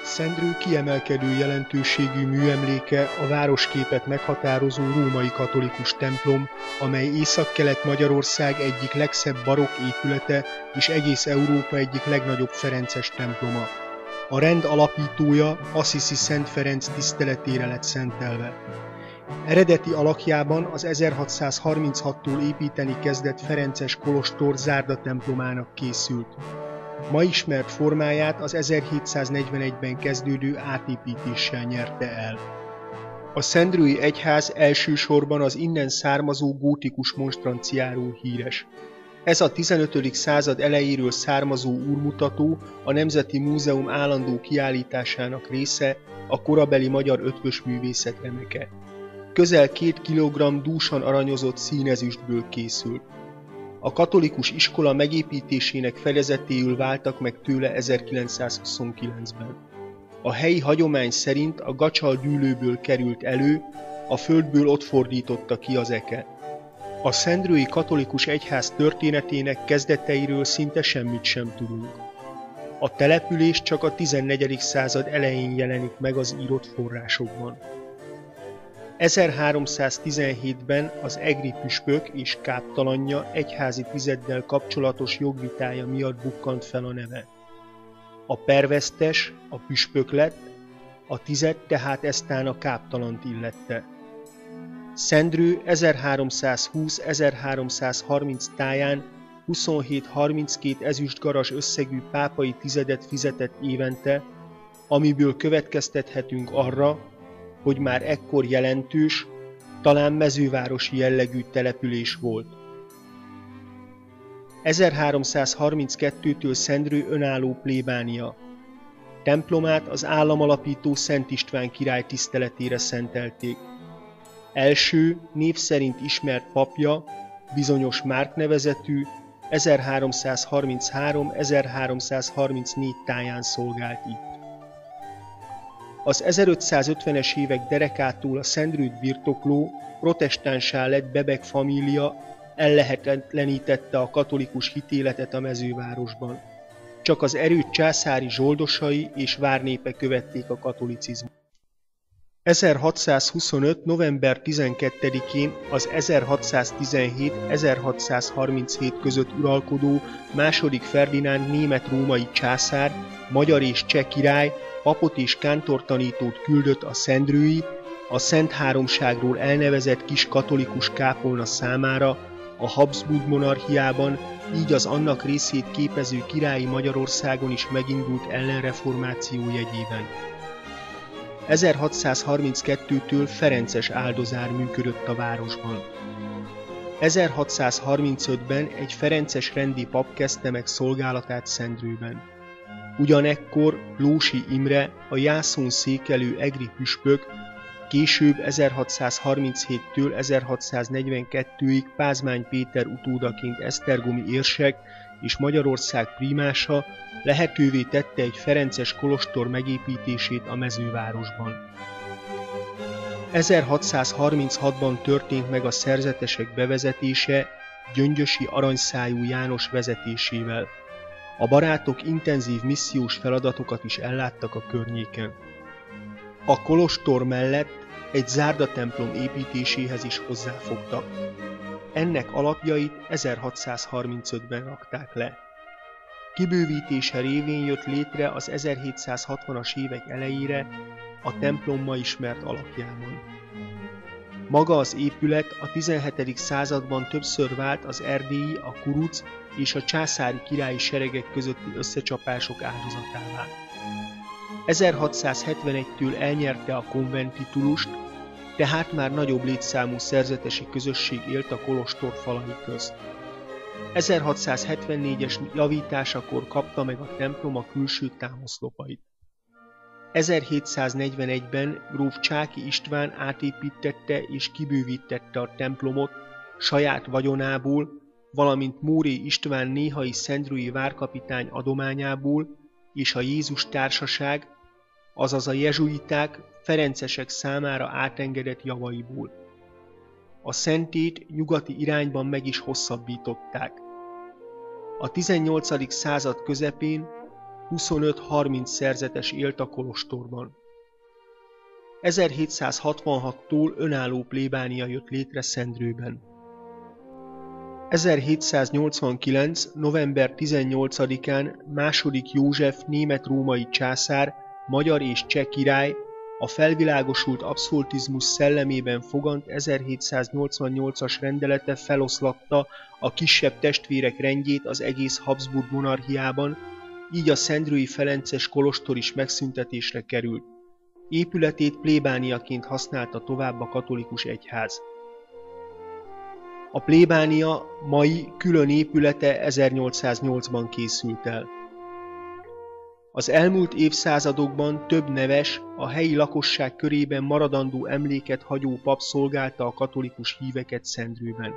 Szendrő kiemelkedő jelentőségű műemléke a városképet meghatározó római katolikus templom, amely Északkelet-Magyarország egyik legszebb barokk épülete és egész Európa egyik legnagyobb ferences temploma. A rend alapítója Assisi Szent Ferenc tiszteletére lett szentelve. Eredeti alakjában az 1636-tól építeni kezdett ferences kolostor zárdatemplomának készült. Ma ismert formáját az 1741-ben kezdődő átépítéssel nyerte el. A szendrői egyház elsősorban az innen származó gótikus monstranciáról híres. Ez a 15. század elejéről származó úrmutató a Nemzeti Múzeum állandó kiállításának része, a korabeli magyar ötvösművészet remeke. Közel 2 kg dúsan aranyozott színezüstből készült. A katolikus iskola megépítésének fedezetéül váltak meg tőle 1929-ben. A helyi hagyomány szerint a gacsal dűlőből került elő, a földből ott fordította ki az eke. A szendrői katolikus egyház történetének kezdeteiről szinte semmit sem tudunk. A település csak a 14. század elején jelenik meg az írott forrásokban. 1317-ben az egri püspök és káptalanja egyházi tizeddel kapcsolatos jogvitája miatt bukkant fel a neve. A pervesztes a püspök lett, a tized tehát eztán a káptalant illette. Szendrő 1320-1330 táján 27-32 ezüstgaras összegű pápai tizedet fizetett évente, amiből következtethetünk arra, hogy már ekkor jelentős, talán mezővárosi jellegű település volt. 1332-től Szendrő önálló plébánia. Templomát az államalapító Szent István király tiszteletére szentelték. Első, név szerint ismert papja, bizonyos Márk nevezetű, 1333-1334 táján szolgált itt. Az 1550-es évek derekától a Szendrőt birtokló, protestánsá lett Bebek família ellehetetlenítette a katolikus hitéletet a mezővárosban. Csak az erőt császári zsoldosai és várnépe követték a katolicizmust. 1625. november 12-én az 1617-1637 között uralkodó II. Ferdinánd német-római császár, magyar és cseh király papot és kántortanítót küldött a szendrői, a Szent Háromságról elnevezett kis katolikus kápolna számára a Habsburg monarchiában, így az annak részét képező királyi Magyarországon is megindult ellenreformáció jegyében. 1632-től ferences áldozár működött a városban. 1635-ben egy ferences rendi pap kezdte meg szolgálatát Szendrőben. Ugyanekkor Lósi Imre, a jászón székelő egri püspök, később 1637-től 1642-ig Pázmány Péter utódaként esztergomi érsek és Magyarország prímása lehetővé tette egy ferences kolostor megépítését a mezővárosban. 1636-ban történt meg a szerzetesek bevezetése Gyöngyösi Aranyszájú János vezetésével. A barátok intenzív missziós feladatokat is elláttak a környéken. A kolostor mellett egy zárdatemplom építéséhez is hozzáfogtak. Ennek alapjait 1635-ben rakták le. Kibővítése révén jött létre az 1760-as évek elejére a templom ma ismert alakjában. Maga az épület a 17. században többször vált az erdélyi, a kuruc és a császári királyi seregek közötti összecsapások áldozatává. 1671-től elnyerte a konventtitulust, tehát már nagyobb létszámú szerzetesi közösség élt a kolostor falai közt. 1674-es javításakor kapta meg a templom a külső támaszlopait. 1741-ben gróf Csáky István átépíttette és kibővítette a templomot saját vagyonából, valamint Móré István néhai szendrői várkapitány adományából és a Jézus Társaság, azaz a jezsuiták ferencesek számára átengedett javaiból. A szentét nyugati irányban meg is hosszabbították. A 18. század közepén 25-30 szerzetes élt a kolostorban. 1766-tól önálló plébánia jött létre Szendrőben. 1789. november 18-án II. József német-római császár, magyar és cseh király a felvilágosult abszolutizmus szellemében fogant 1788-as rendelete feloszlatta a kisebb testvérek rendjét az egész Habsburg monarchiában, így a szendrői ferences kolostor is megszüntetésre került. Épületét plébániaként használta tovább a katolikus egyház. A plébánia mai külön épülete 1808-ban készült el. Az elmúlt évszázadokban több neves, a helyi lakosság körében maradandó emléket hagyó pap szolgálta a katolikus híveket Szendrőben.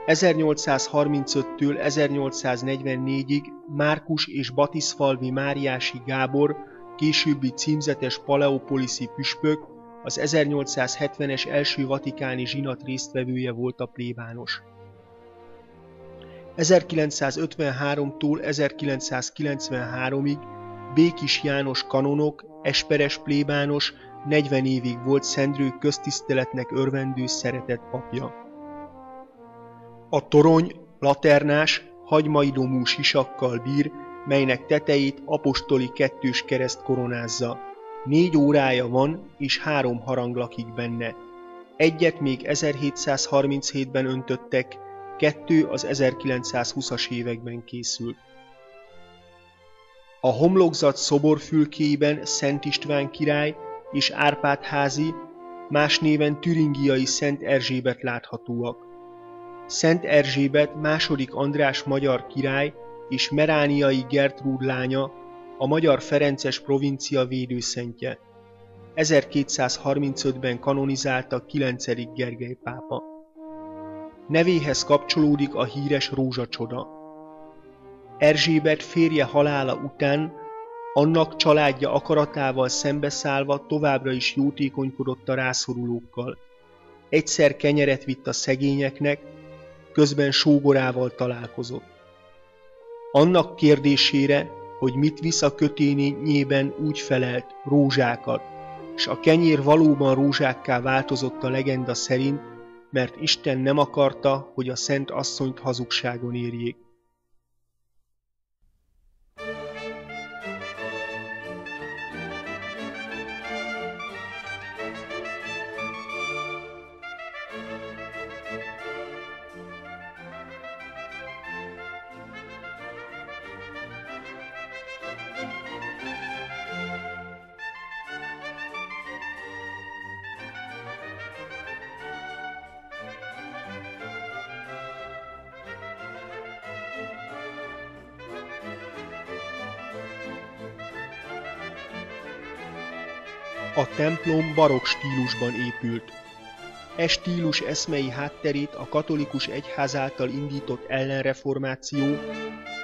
1835-től 1844-ig Márkus és Batiszfalvi Máriási Gábor, későbbi címzetes paleopoliszi püspök, az 1870-es első vatikáni zsinat résztvevője volt a plébános. 1953-tól 1993-ig Békis János kanonok, esperes plébános 40 évig volt Szendrő köztiszteletnek örvendő szeretett papja. A torony laternás, hagymai domú sisakkal bír, melynek tetejét apostoli kettős kereszt koronázza. 4 órája van, és 3 harang lakik benne. Egyet még 1737-ben öntöttek, 2 az 1920-as években készült. A homlokzat szoborfülkéiben Szent István király és Árpád házi, más néven türingiai Szent Erzsébet láthatóak. Szent Erzsébet II. András magyar király és Merániai Gertrúd lánya, a magyar ferences provincia védőszentje. 1235-ben kanonizálta 9. Gergely pápa. Nevéhez kapcsolódik a híres rózsacsoda. Erzsébet férje halála után annak családja akaratával szembeszállva továbbra is jótékonykodott a rászorulókkal. Egyszer kenyeret vitt a szegényeknek, közben sógorával találkozott. Annak kérdésére, hogy mit visz a kötényében, úgy felelt, rózsákat, s a kenyér valóban rózsákká változott a legenda szerint, mert Isten nem akarta, hogy a Szent Asszonyt hazugságon érjék. A templom barokk stílusban épült. E stílus eszmei hátterét a katolikus egyház által indított ellenreformáció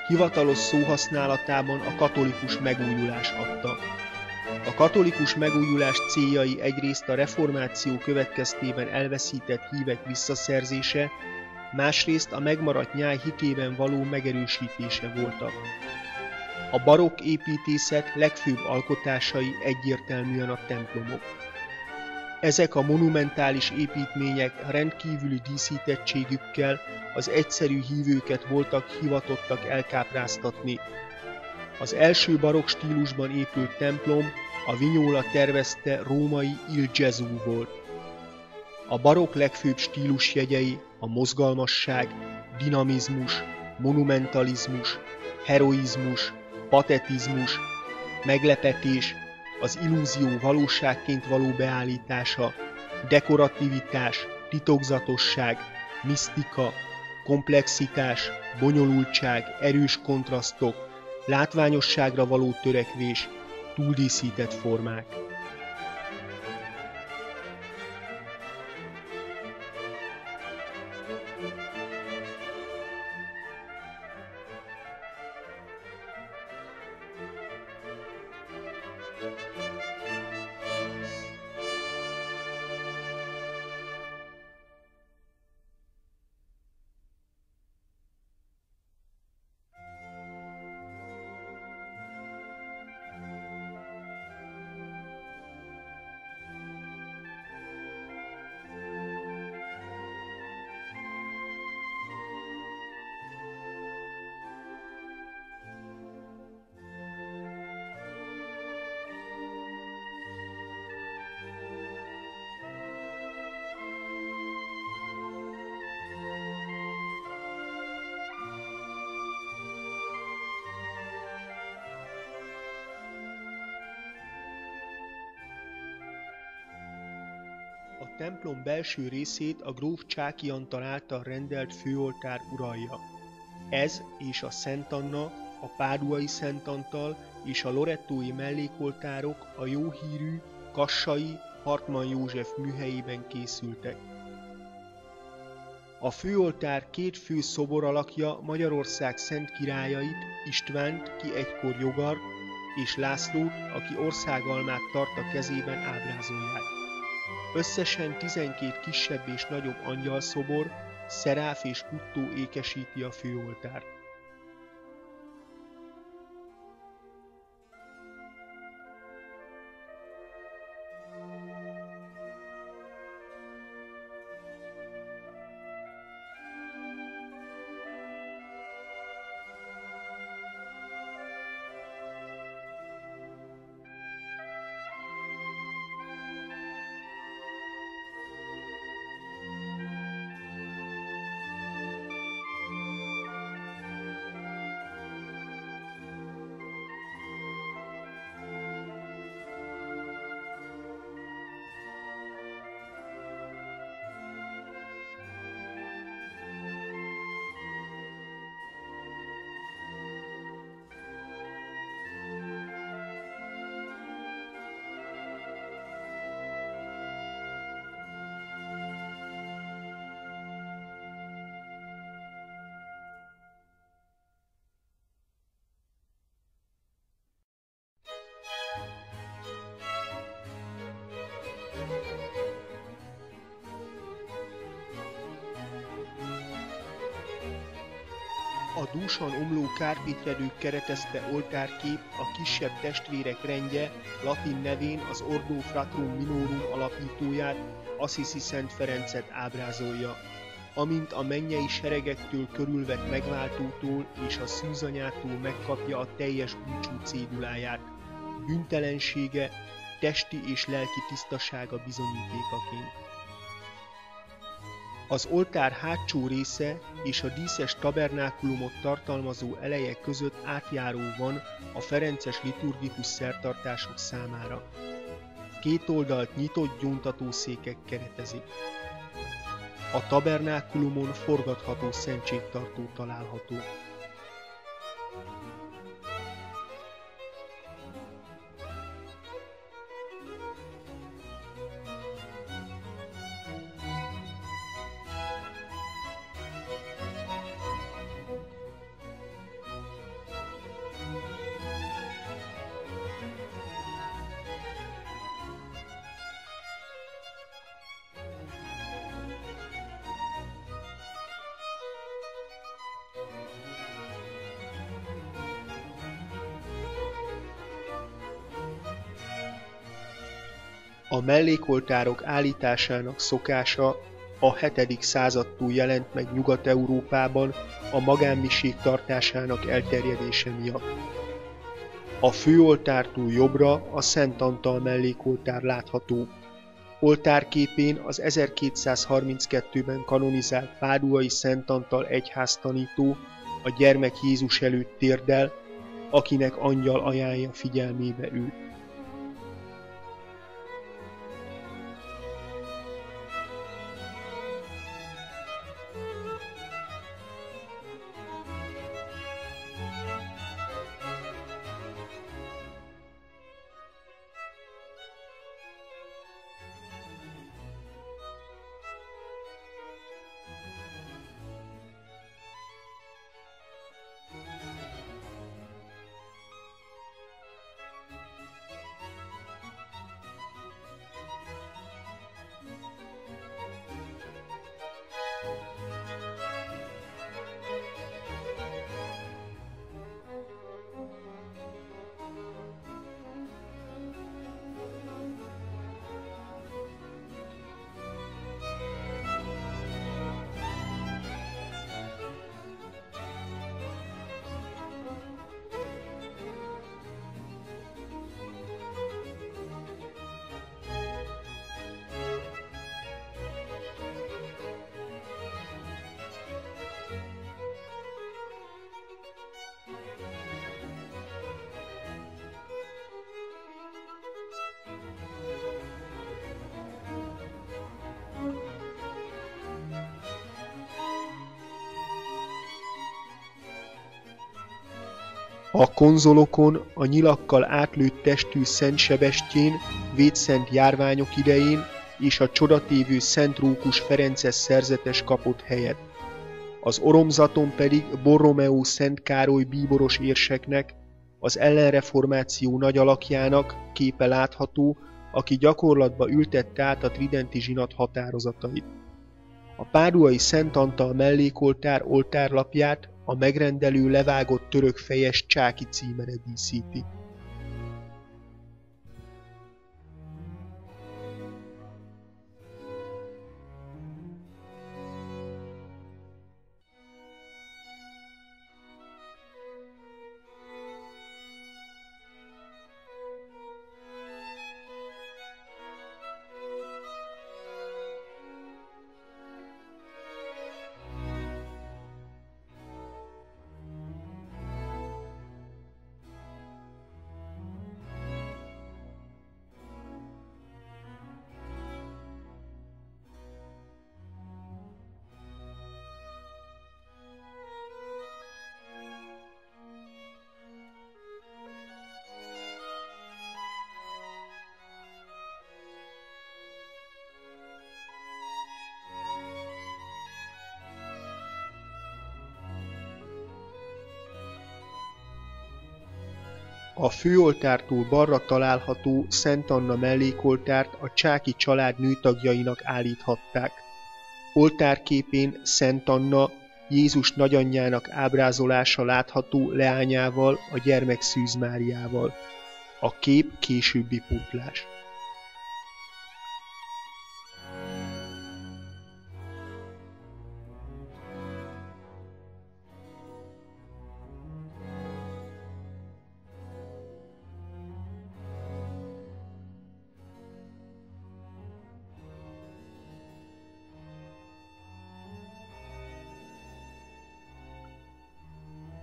hivatalos szóhasználatában a katolikus megújulás adta. A katolikus megújulás céljai egyrészt a reformáció következtében elveszített hívek visszaszerzése, másrészt a megmaradt nyáj hitében való megerősítése voltak. A barokk építészet legfőbb alkotásai egyértelműen a templomok. Ezek a monumentális építmények rendkívüli díszítettségükkel az egyszerű hívőket voltak hivatottak elkápráztatni. Az első barokk stílusban épült templom a Vignola tervezte római Il Gesù volt. A barokk legfőbb stílusjegyei a mozgalmasság, dinamizmus, monumentalizmus, heroizmus, patetizmus, meglepetés, az illúzió valóságként való beállítása, dekorativitás, titokzatosság, misztika, komplexitás, bonyolultság, erős kontrasztok, látványosságra való törekvés, túldíszített formák. A templom belső részét a gróf Csáky Antal által rendelt főoltár uralja. Ez és a Szent Anna, a Páduai Szent Antal és a lorettói mellékoltárok a jóhírű kassai Hartmann József műhelyében készültek. A főoltár két fő szobor alakja Magyarország szent királyait, Istvánt, ki egykor jogart, és Lászlót, aki országalmát tart a kezében ábrázolják. Összesen 12 kisebb és nagyobb angyalszobor, szeráf és puttó ékesíti a főoltárt. A dúsan omló kárpitredők keretezte oltárkép a kisebb testvérek rendje latin nevén az Ordo Fratrum Minorum alapítóját, Assisi Szent Ferencet ábrázolja, amint a mennyei seregektől körülvett megváltótól és a szűzanyától megkapja a teljes búcsú céduláját, bűntelensége, testi és lelki tisztasága bizonyítékaként. Az oltár hátsó része és a díszes tabernákulumot tartalmazó eleje között átjáró van a ferences liturgikus szertartások számára. Két oldalt nyitott gyóntatószékek keretezik. A tabernákulumon forgatható szentségtartó található. A mellékoltárok állításának szokása a 7. századtól jelent meg Nyugat-Európában a magánmisék tartásának elterjedése miatt. A főoltártól jobbra a Szent Antal mellékoltár látható. Oltárképén az 1232-ben kanonizált Páduai Szent Antal egyháztanító a gyermek Jézus előtt térdel, akinek angyal ajánlja figyelmébe őt. A konzolokon a nyilakkal átlőtt testű Szent Sebestyén védszent járványok idején és a csodatévő Szent Rókus Ferences szerzetes kapott helyet. Az oromzaton pedig Borromeó Szent Károly bíboros érseknek, az ellenreformáció nagy alakjának képe látható, aki gyakorlatba ültette át a tridenti zsinat határozatait. A páduai Szent Antal mellékoltár oltárlapját a megrendelő levágott török fejes Csáky címere díszíti. A főoltártól balra található Szent Anna mellékoltárt a Csáky család nőtagjainak állíthatták. Oltárképén Szent Anna, Jézus nagyanyjának ábrázolása látható leányával, a gyermek Szűz Máriával. A kép későbbi pótlás.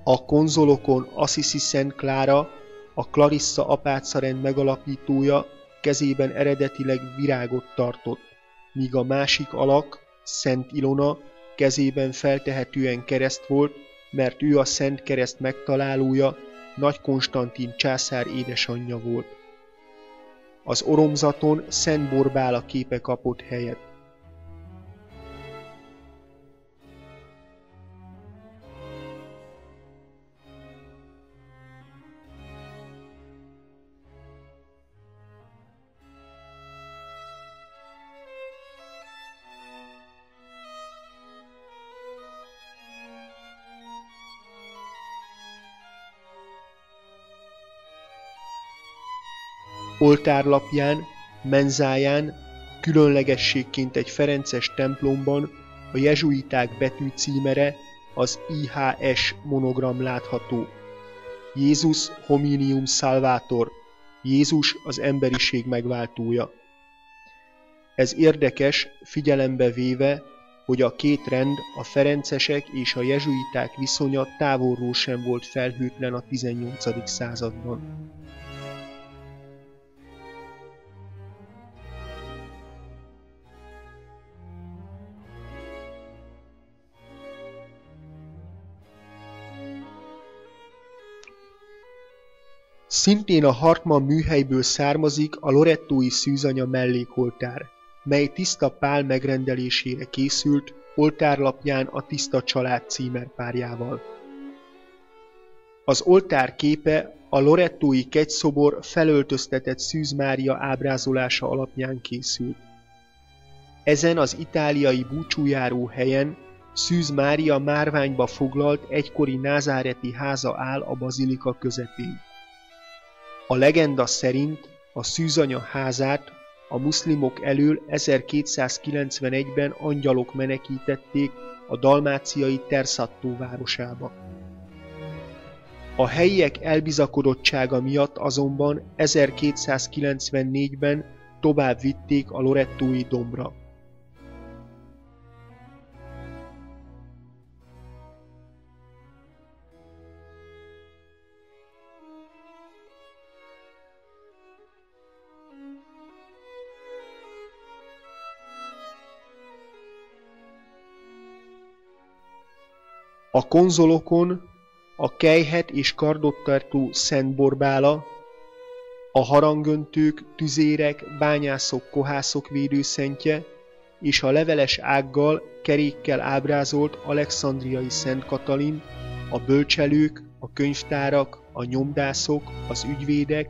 A konzolokon Assisi Szent Klára, a Clarissa apácarend megalapítója kezében eredetileg virágot tartott, míg a másik alak, Szent Ilona kezében feltehetően kereszt volt, mert ő a Szent Kereszt megtalálója, Nagy Konstantin császár édesanyja volt. Az oromzaton Szent Borbála képe kapott helyet. Oltárlapján, menzáján, különlegességként egy ferences templomban a jezsuiták betűcímere, az IHS monogram látható. Jézus Hominium Salvator, Jézus az emberiség megváltója. Ez érdekes, figyelembe véve, hogy a két rend, a ferencesek és a jezsuiták viszonya távolról sem volt felhőtlen a 18. században. Szintén a Hartmann műhelyből származik a lorettói Szűzanya mellékoltár, mely Tiszta Pál megrendelésére készült, oltárlapján a Tiszta család címerpárjával. Az oltár képe a lorettói kegyszobor felöltöztetett Szűz Mária ábrázolása alapján készült. Ezen az itáliai búcsújáró helyen Szűz Mária márványba foglalt egykori názáreti háza áll a bazilika közepén. A legenda szerint a Szűzanya házát a muszlimok elől 1291-ben angyalok menekítették a dalmáciai Terszató városába. A helyiek elbizakodottsága miatt azonban 1294-ben tovább vitték a lorettói dombra. A konzolokon a kelyhet és kardot tartó Szent Borbála, a harangöntők, tüzérek, bányászok, kohászok védőszentje, és a leveles ággal, kerékkel ábrázolt alexandriai Szent Katalin, a bölcselők, a könyvtárak, a nyomdászok, az ügyvédek,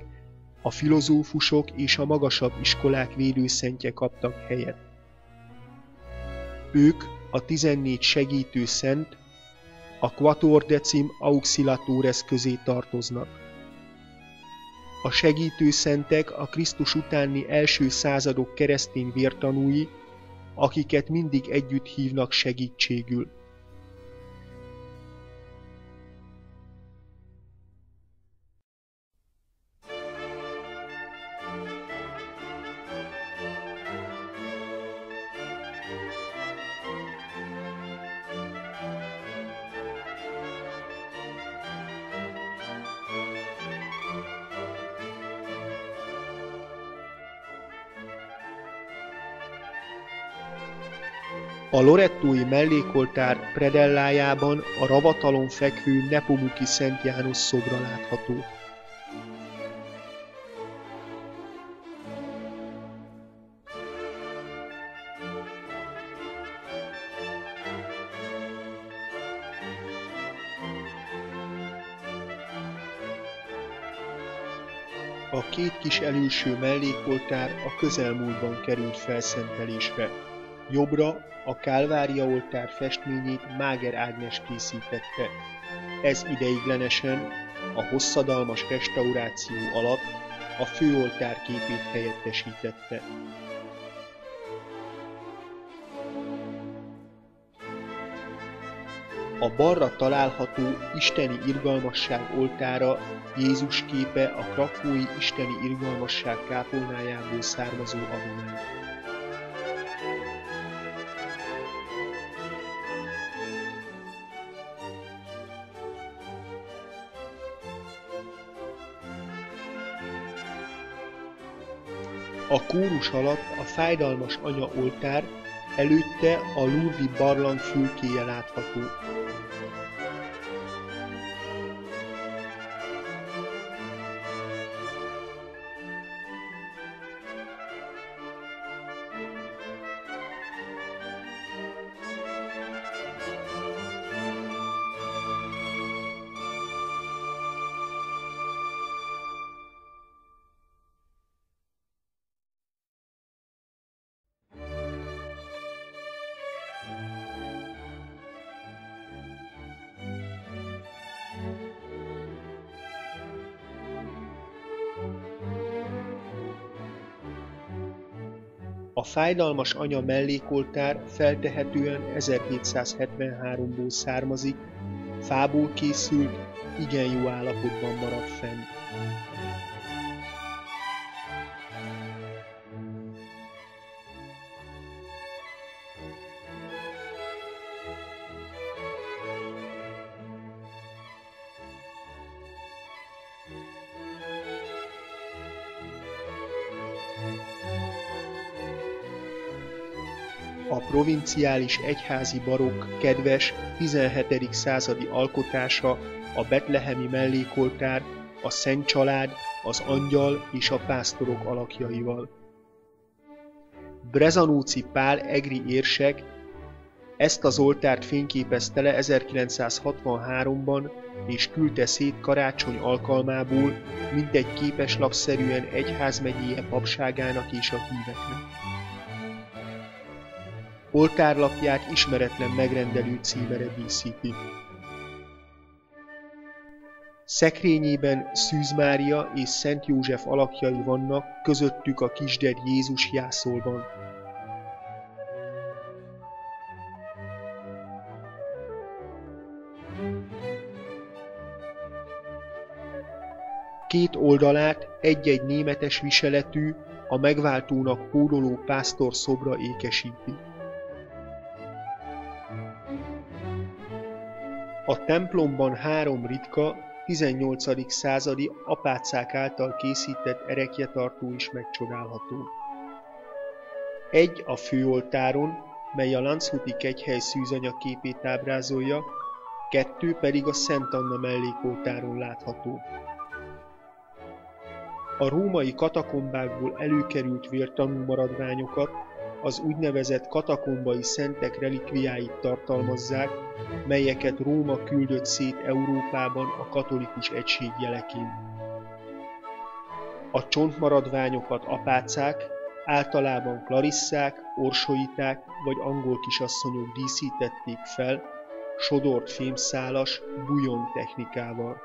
a filozófusok és a magasabb iskolák védőszentje kaptak helyet. Ők a 14 segítő szent, a Quattordecim Auxiliatores közé tartoznak. A segítő szentek a Krisztus utáni első századok keresztény vértanúi, akiket mindig együtt hívnak segítségül. A lorettói mellékoltár predellájában a ravatalon fekvő Nepomuki Szent János szobra látható. A két kis elülső mellékoltár a közelmúltban került felszentelésre. Jobbra a Kálvária oltár festményét Máger Ágnes készítette. Ez ideiglenesen a hosszadalmas restauráció alatt a főoltár képét helyettesítette. A balra található Isteni Irgalmasság oltára Jézus képe a krakói Isteni Irgalmasság kápolnájából származó adomány. A kórus alatt a Fájdalmas Anya oltár, előtte a Lourdes-i barlang fülkéje látható. A Fájdalmas Anya mellékoltár feltehetően 1773-ból származik, fából készült, igen jó állapotban maradt fenn. A provinciális egyházi barokk kedves 17. századi alkotása a betlehemi mellékoltár, a Szent Család, az Angyal és a pásztorok alakjaival. Brezanóci Pál egri érsek ezt az oltárt fényképezte le 1963-ban, és küldte szét karácsony alkalmából mintegy képeslapszerűen egyházmegyéje papságának és a híveknek. Oltárlapját ismeretlen megrendelő címere díszíti. Szekrényében Szűz Mária és Szent József alakjai vannak, közöttük a kisded Jézus jászolban. Két oldalát egy-egy németes viseletű, a megváltónak hódoló pásztor szobra ékesíti. A templomban 3 ritka, 18. századi apácák által készített erekjetartó is megcsodálható. Egy a főoltáron, mely a Landshuti kegyhely szűzanya képét ábrázolja, 2 pedig a Szent Anna mellékoltáron látható. A római katakombákból előkerült vértanú maradványokat az úgynevezett katakombai szentek relikviáit tartalmazzák, melyeket Róma küldött szét Európában a katolikus egység jeleként. A csontmaradványokat apácák, általában klarisszák, orsolyiták vagy angol kisasszonyok díszítették fel, sodort fémszálas, bujon technikával.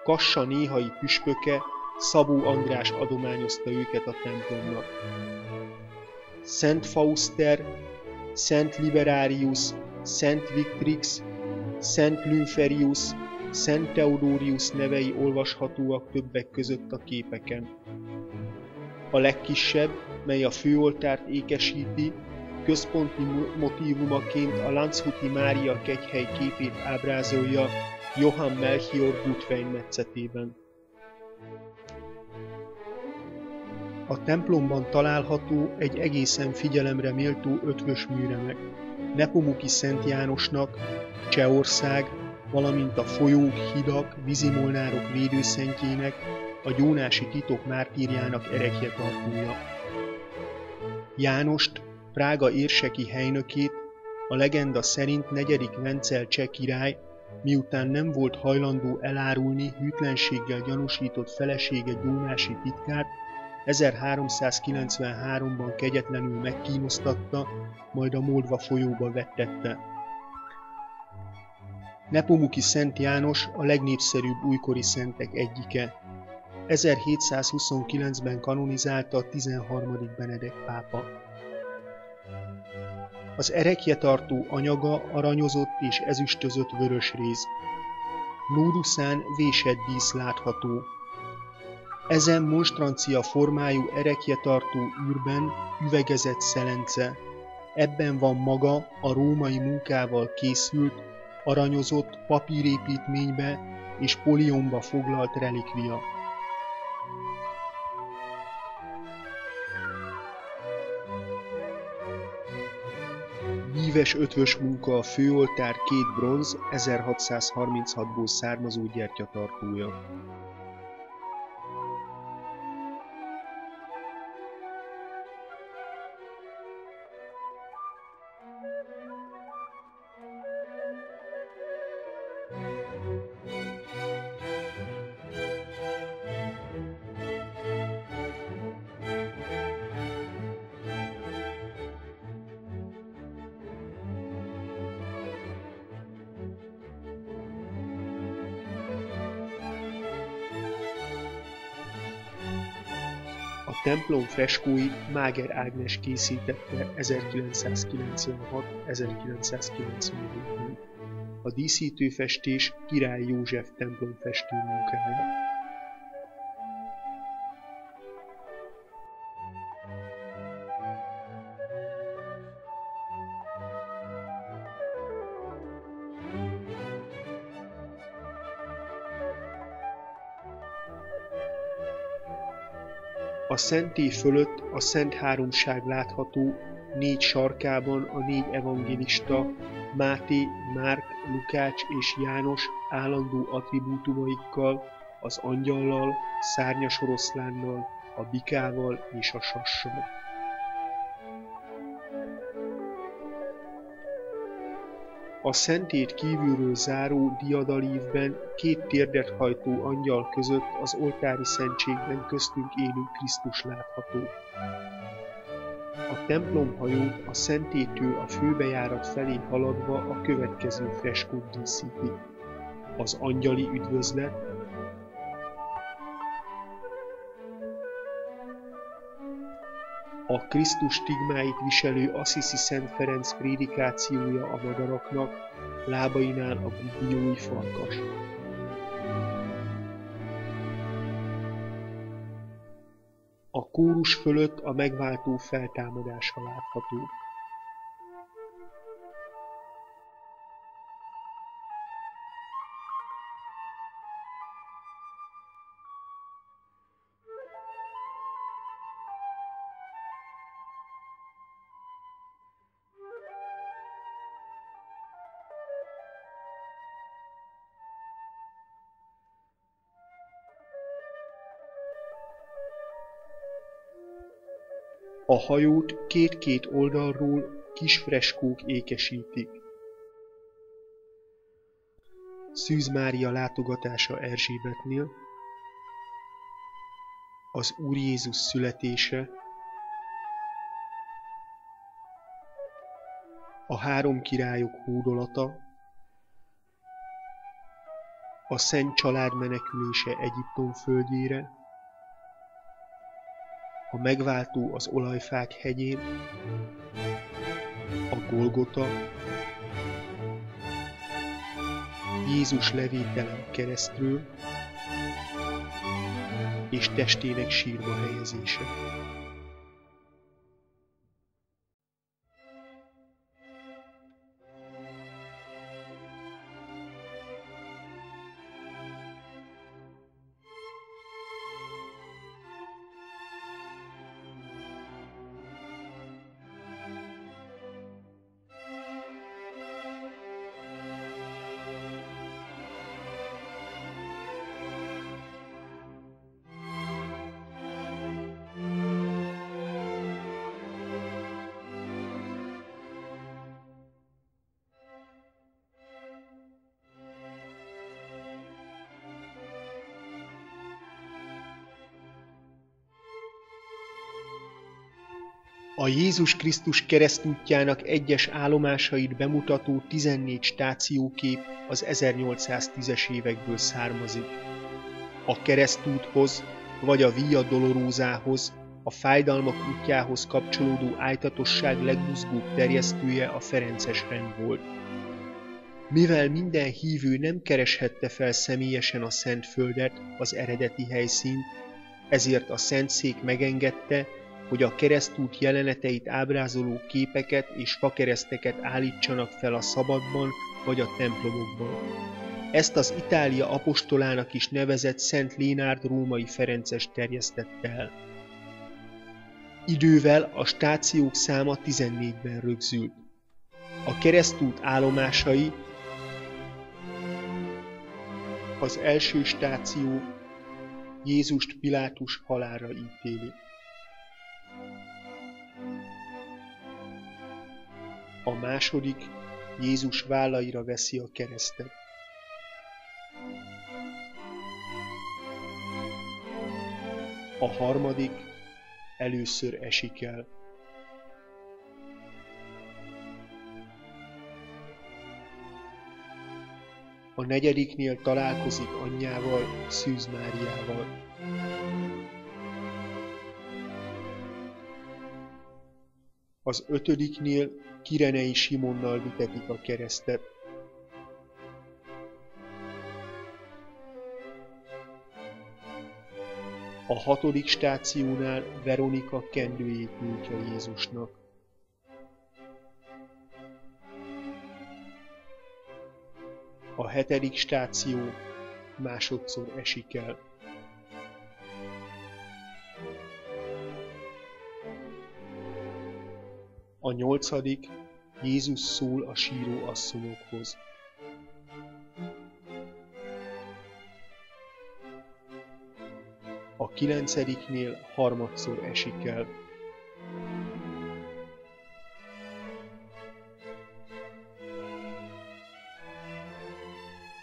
Kassa néhai püspöke, Szabó András adományozta őket a templomnak. Szent Fauszter, Szent Liberárius, Szent Victrix, Szent Lympherius, Szent Theodorius nevei olvashatóak többek között a képeken. A legkisebb, mely a főoltárt ékesíti, központi motívumaként a Landshuti Mária kegyhely képét ábrázolja Johann Melchior Gutwein metszetében. A templomban található egy egészen figyelemre méltó ötvös műremek, Nepomuki Szent Jánosnak, Csehország, valamint a folyók, hidak, vízimolnárok védőszentjének, a gyónási titok mártírjának ereklyetartója. Jánost, Prága érseki helynökét, a legenda szerint 4. Vencel cseh király, miután nem volt hajlandó elárulni hűtlenséggel gyanúsított felesége gyónási titkát, 1393-ban kegyetlenül megkínoztatta, majd a Moldva folyóba vettette. Nepomuki Szent János a legnépszerűbb újkori szentek egyike. 1729-ben kanonizálta a 13. Benedek pápa. Az ereklyetartó anyaga aranyozott és ezüstözött vörösréz. Nóduszán vésett dísz látható. Ezen monstrancia formájú ereklyetartó űrben üvegezett szelence. Ebben van maga a római munkával készült, aranyozott papírépítménybe és polionba foglalt relikvia. Víves ötvös munka a főoltár 2 bronz 1636-ból származó gyertyatartója. A templom freskóit Máger Ágnes készítette 1996-1997-ben. A díszítőfestés Király József templomfestő munkája. A szentély fölött a Szent Háromság látható 4 sarkában a 4 evangélista, Máté, Márk, Lukács és János állandó attribútumaikkal, az angyallal, szárnyas oroszlánnal, a bikával és a sassal. A szentét kívülről záró diadalívben 2 térdet hajtó angyal között az oltári szentségben köztünk élő Krisztus látható. A templomhajót a szentétől a főbejárat felé haladva a következő freskók díszítik. Az angyali üdvözlet, a Krisztus stigmáit viselő Assisi Szent Ferenc prédikációja a madaraknak, lábainál a gubbiói farkas. A kórus fölött a megváltó feltámadása látható. A hajót két-két oldalról kis freskók ékesítik. Szűz Mária látogatása Erzsébetnél, az Úr Jézus születése, a három királyok hódolata, a Szent Család menekülése Egyiptom földjére, a megváltó az olajfák hegyén, a Golgota, Jézus levétele keresztről és testének sírba helyezése. A Jézus Krisztus keresztútjának egyes állomásait bemutató 14 stációkép az 1810-es évekből származik. A keresztúthoz vagy a Via Dolorosához, a fájdalmak útjához kapcsolódó ájtatosság legbuzgóbb terjesztője a ferences rend volt. Mivel minden hívő nem kereshette fel személyesen a Szentföldet, az eredeti helyszínt, ezért a Szentszék megengedte, hogy a keresztút jeleneteit ábrázoló képeket és fakereszteket állítsanak fel a szabadban vagy a templomokban. Ezt az Itália apostolának is nevezett Szent Lénárd római ferences terjesztette el. Idővel a stációk száma 14-ben rögzült. A keresztút állomásai: az első stáció, Jézust Pilátus halálra ítéli. A második, Jézus vállaira veszi a keresztet. A harmadik, először esik el. A negyediknél találkozik anyjával, Szűz Máriával. Az ötödiknél Kirenei Simonnal vitetik a keresztet. A hatodik stációnál Veronika kendőjét nyújtja Jézusnak. A hetedik stáció másodszor esik el. A nyolcadik, Jézus szól a síró asszonyokhoz. A kilencediknél harmadszor esik el.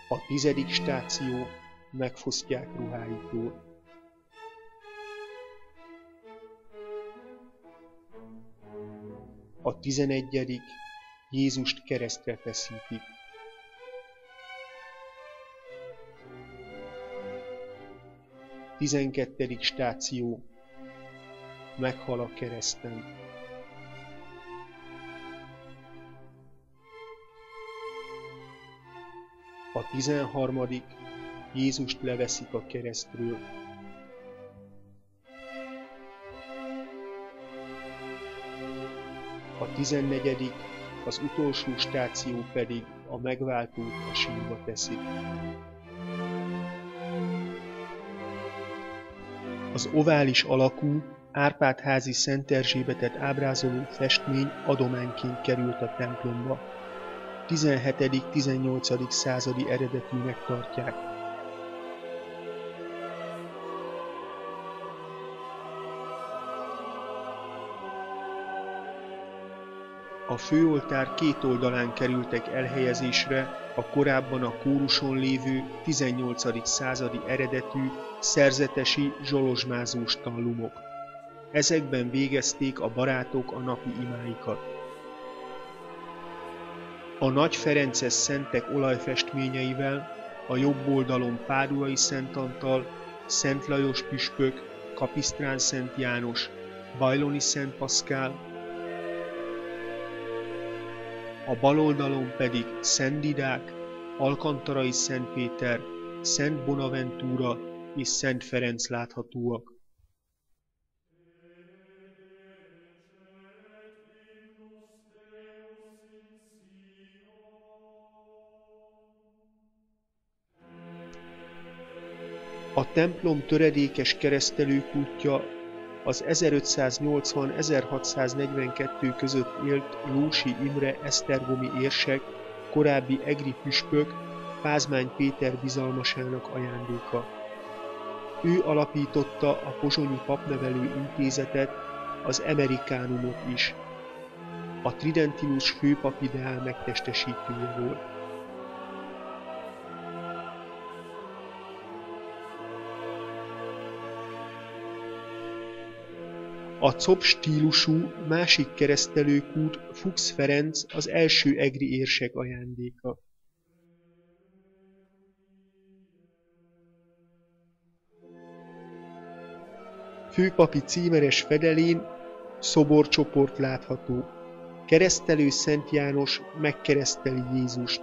A tizedik stáció, megfosztják ruháitól. A 11. Jézust keresztre feszítik. A 12. stáció, meghal a kereszten. A 13. Jézust leveszik a keresztről. A 14. az utolsó stáció pedig a megváltót a sírba teszik. Az ovális alakú, Árpád-házi Szent Erzsébetet ábrázoló festmény adományként került a templomba. 17.-18. századi eredetűnek tartják. A főoltár két oldalán kerültek elhelyezésre a korábban a kóruson lévő 18. századi eredetű szerzetesi zsolozsmázós tallumok. Ezekben végezték a barátok a napi imáikat. A nagy ferences szentek olajfestményeivel a jobb oldalon Páduai Szent Antal, Szent Lajos püspök, Kapisztrán Szent János, Bajloni Szent Paszkál, a bal oldalon pedig Szent Didák, Alkantarai Szent Péter, Szent Bonaventura és Szent Ferenc láthatóak. A templom töredékes keresztelőkútja az 1580-1642 között élt Lósi Imre esztergomi érsek, korábbi egri püspök, Pázmány Péter bizalmasának ajándéka. Ő alapította a pozsonyi papnevelő intézetet, az Amerikánumot is. A tridentinus főpap ideál megtestesítője volt. A cob stílusú másik keresztelőkút Fuchs Ferenc az első egri érsek ajándéka. Főpapi címeres fedelén szoborcsoport látható. Keresztelő Szent János megkereszteli Jézust.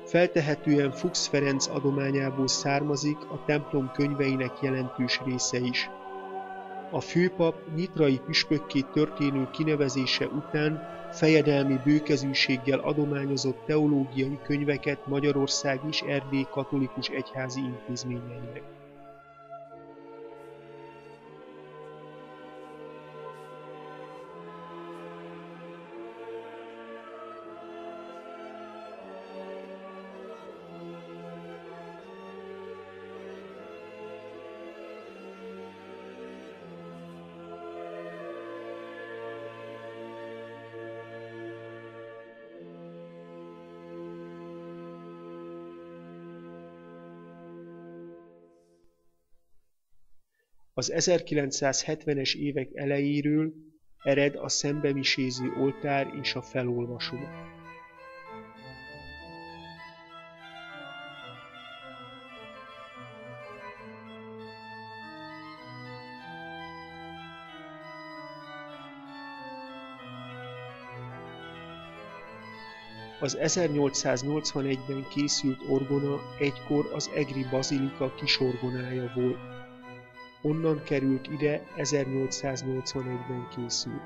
Feltehetően Fuchs Ferenc adományából származik a templom könyveinek jelentős része is. A főpap nyitrai püspökké történő kinevezése után fejedelmi bőkezűséggel adományozott teológiai könyveket Magyarország és Erdély katolikus egyházi intézményeinek. Az 1970-es évek elejéről ered a szembemiséző oltár és a felolvasó. Az 1881-ben készült orgona egykor az egri bazilika kisorgonája volt. Onnan került ide 1881-ben készült.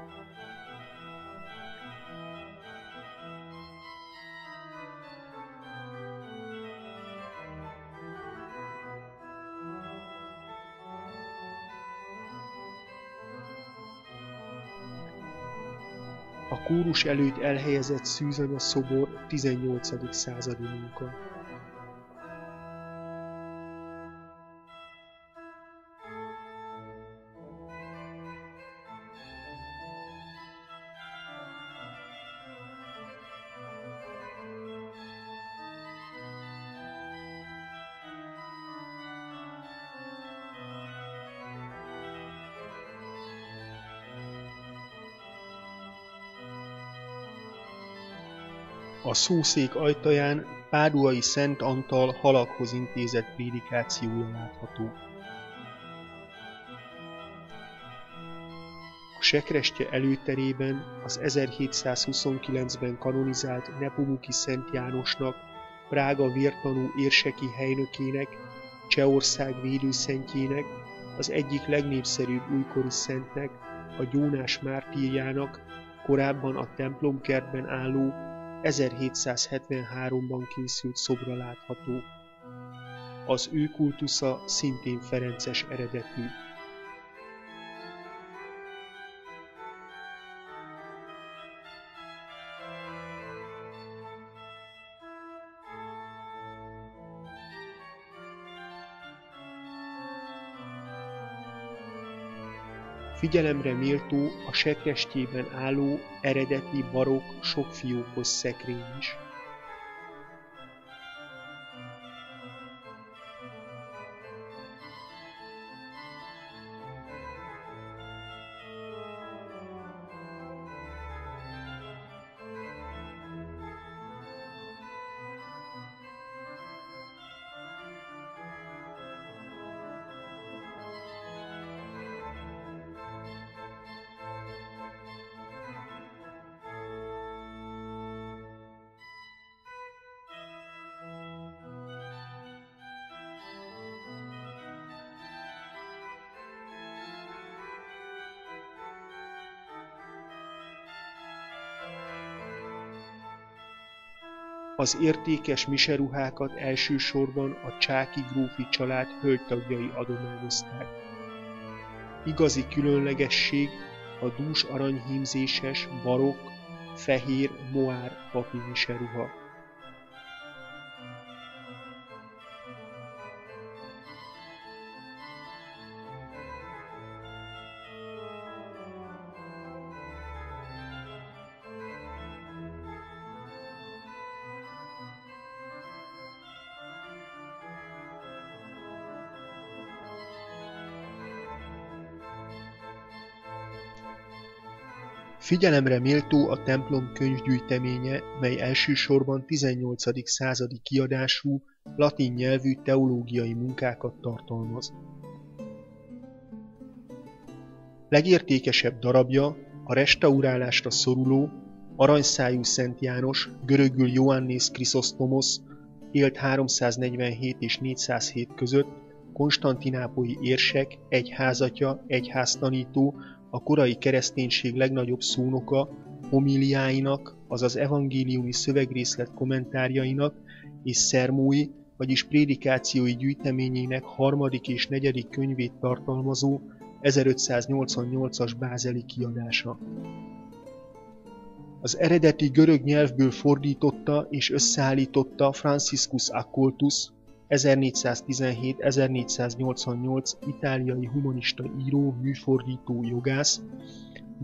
A kórus előtt elhelyezett szűzanya szobor 18. századi munka. A szószék ajtaján Páduai Szent Antal halakhoz intézett prédikációja látható. A sekrestye előterében az 1729-ben kanonizált Nepomuki Szent Jánosnak, Prága vértanú érseki helynökének, Csehország védőszentjének, az egyik legnépszerűbb újkori szentnek, a Gyónás mártírjának, korábban a templomkertben álló 1773-ban készült szobra látható. Az ő kultusza szintén ferences eredetű. Figyelemre méltó a sekrestjében álló eredeti barokk sokfiókos szekrény is. Az értékes miseruhákat elsősorban a csáky grófi család hölgytagjai adományozták. Igazi különlegesség a dús aranyhímzéses, barokk, fehér moár papi miseruha. Figyelemre méltó a templom könyvgyűjteménye, mely elsősorban 18. századi kiadású, latin nyelvű teológiai munkákat tartalmaz. Legértékesebb darabja a restaurálásra szoruló, aranyszájú Szent János, görögül Ioannis Chrysostomosz, élt 347 és 407 között, konstantinápolyi érsek, egyházatya, egyháztanító, a korai kereszténység legnagyobb szónoka, homíliáinak, azaz evangéliumi szövegrészlet kommentárjainak és szermói, vagyis prédikációi gyűjteményének harmadik és negyedik könyvét tartalmazó 1588-as bázeli kiadása. Az eredeti görög nyelvből fordította és összeállította Franciscus Accoltus, 1417-1488 itáliai humanista író, műfordító, jogász,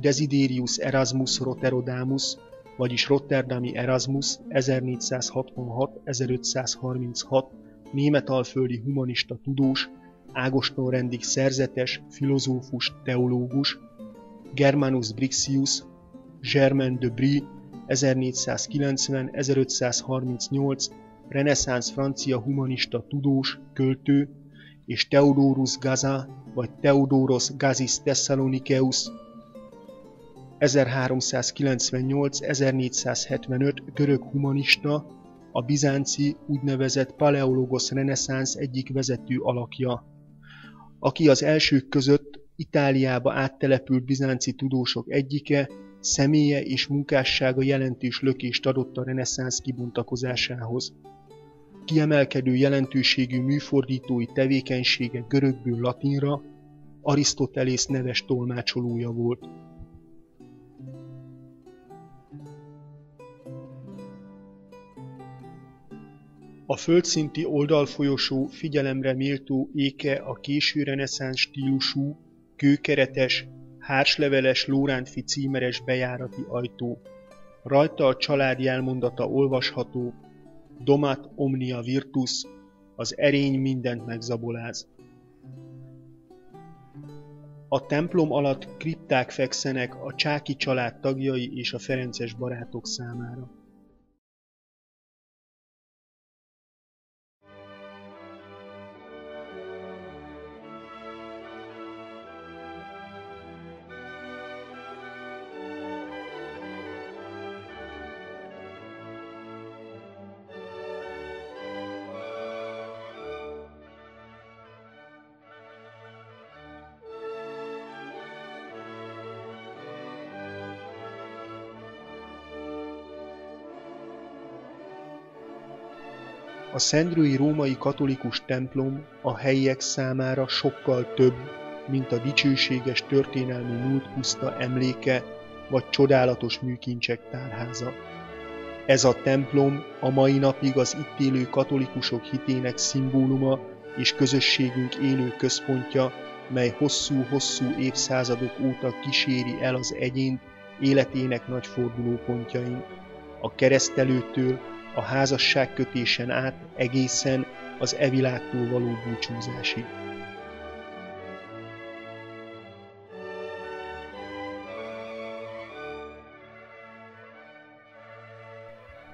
Desiderius Erasmus Roterodamus, vagyis Rotterdami Erasmus 1466-1536, németalföldi humanista tudós, Ágoston-rendig szerzetes, filozófus, teológus, Germanus Brixius, Germain de Brie 1490-1538, reneszánsz francia humanista tudós, költő, és Theodorus Gaza vagy Theodoros Gazis Thessalonikeus 1398-1475 görög humanista, a bizánci úgynevezett Paleologos reneszánsz egyik vezető alakja, aki az elsők között Itáliába áttelepült bizánci tudósok egyike, személye és munkássága jelentős lökést adott a reneszánsz kibontakozásához. Kiemelkedő jelentőségű műfordítói tevékenysége görögből latinra, Arisztotelész neves tolmácsolója volt. A földszinti oldalfolyosó figyelemre méltó éke a késő reneszánsz stílusú, kőkeretes, hársleveles Lórántfi címeres bejárati ajtó. Rajta a család jelmondata olvasható: Domat omnia virtus, az erény mindent megzaboláz. A templom alatt kripták fekszenek a Csáky család tagjai és a ferences barátok számára. A szendrői római katolikus templom a helyiek számára sokkal több, mint a dicsőséges történelmi múlt puszta emléke vagy csodálatos műkincsek tárháza. Ez a templom a mai napig az itt élő katolikusok hitének szimbóluma és közösségünk élő központja, mely hosszú-hosszú évszázadok óta kíséri el az egyént életének nagy fordulópontjain, a keresztelőtől a házasságkötésen át egészen az e világtól való búcsúzásig.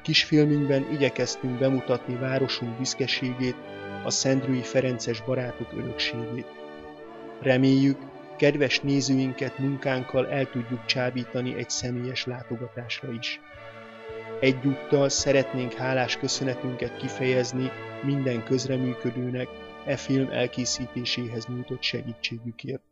Kisfilmünkben igyekeztünk bemutatni városunk büszkeségét, a szendrői ferences barátok örökségét. Reméljük, kedves nézőinket munkánkkal el tudjuk csábítani egy személyes látogatásra is. Egyúttal szeretnénk hálás köszönetünket kifejezni minden közreműködőnek e film elkészítéséhez nyújtott segítségükért.